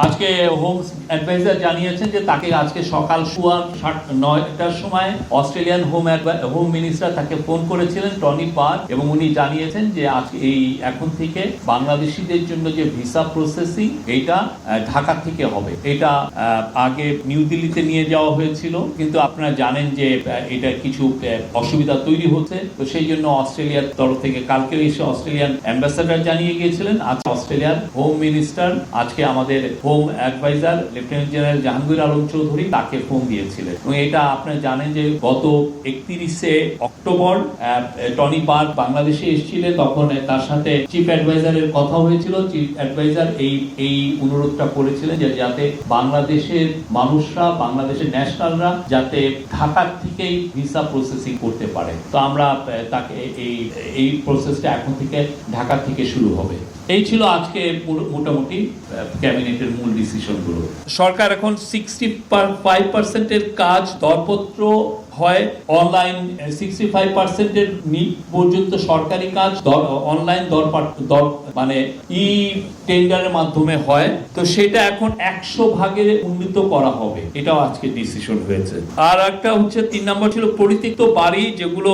আজকে home adviser জানিয়েছেন যে তাকে আজকে সকাল 9টার সময় অস্ট্রেলিয়ান হোম মিনিস্টার তাকে ফোন করেছিলেন টনি পার, এবং উনি জানিয়েছেন যে আজকে এখন থেকে বাংলাদেশিদের জন্য যে ভিসা প্রসেসিং এইটা ঢাকা থেকে হবে। এটা আগে নিউ দিল্লিতে নিয়ে যাওয়া হয়েছিল, কিন্তু আপনারা জানেন যে এটা কিছু অসুবিধা তৈরি হচ্ছে, তো সেই জন্য অস্ট্রেলিয়ার তরফ থেকে কালকে এসে অস্ট্রেলিয়ান অ্যাম্বাসাডার জানিয়ে গিয়েছিলেন। আজ অস্ট্রেলিয়ার হোম মিনিস্টার আজকে আমাদের home adviser lieutenant general Jahangir Alam Chowdhury তাকে ফোন দিয়েছিলেন, এবং এটা আপনারা জানেন যে গত 31শে অক্টোবর টনি পার বাংলাদেশে এসেছিলেন, তখন তার সাথে চিফ অ্যাডভাইজারের কথা হয়েছিল। চিফ অ্যাডভাইজার এই অনুরোধটা করেছিলেন যে যাতে বাংলাদেশের মানুষরা, বাংলাদেশের ন্যাশনালরা যাতে ঢাকার থেকেই ভিসা প্রসেসিং করতে পারে। তো আমরা তাকে এই প্রসেসটা এখন থেকে ঢাকা থেকে শুরু হবে। এই ছিল আজকে মোটামুটি ক্যাবিনেটের মূল ডিসিশনগুলো। সরকার এখন 65% কাজ দরপত্র হয় অনলাইন, 65% পর্যন্ত সরকারি কাজ অনলাইন মানে ই টেন্ডারের মাধ্যমে হয়। তো সেটা এখন 100 ভাগে উন্নীত করা হবে, এটাও আজকে ডিসিশন হয়েছে। আর একটা হচ্ছে 3 নম্বর ছিল পরিত্যক্ত বাড়ি যেগুলো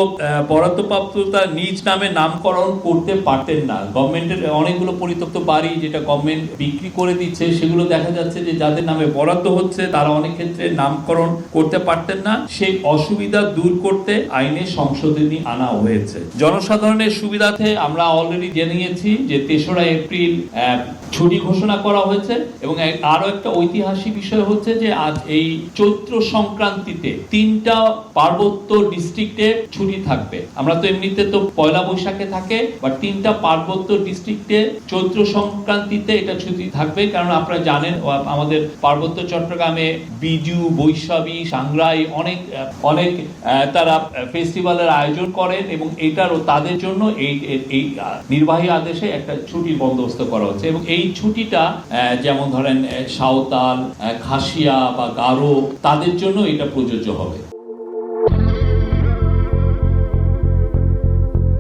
বরাদ্দপ্রাপ্ততা নিজ নামে নামকরণ করতে পারতেন না। গভর্নমেন্টের অনেকগুলো পরিত্যক্ত বাড়ি যেটা গভর্নমেন্ট বিক্রি করে দিচ্ছে, সেগুলো দেখা যাচ্ছে যে যাদের নামে বরাদ্দ হচ্ছে তারা অনেক ক্ষেত্রে নামকরণ করতে পারতেন না। সেই অসুবিধা দূর করতে আইনে সংশোধনী আনা হয়েছে। জনসাধারণের সুবিধার্থে আমরা অলরেডি জেনে নিয়েছি যে 3রা এপ্রিল ছুটি ঘোষণা করা হয়েছে, এবং আরো একটা ঐতিহাসিক বিষয় হচ্ছে যে আজ এই চৈত্র সংক্রান্তিতে 3টা পার্বত্য ডিস্ট্রিক্টে ছুটি থাকবে। আমরা তো এমনিতে তো পয়লা বৈশাখে থাকে, বা 3টা পার্বত্য ডিস্ট্রিক্টে চৈত্র সংক্রান্তিতে এটা ছুটি থাকবে। কারণ আপনারা জানেন আমাদের পার্বত্য চট্টগ্রামে বিজু, বৈশাখী, সাংগ্রাই অনেক তারা ফেস্টিভ্যালের আয়োজন করেন, এবং এটারও তাদের জন্য এই নির্বাহী আদেশে একটা ছুটির বন্দোবস্ত করা হচ্ছে। এবং এই ছুটিটা যেমন ধরেন সাঁওতাল, খাসিয়া বা গারো তাদের জন্য এটা প্রযোজ্য হবে।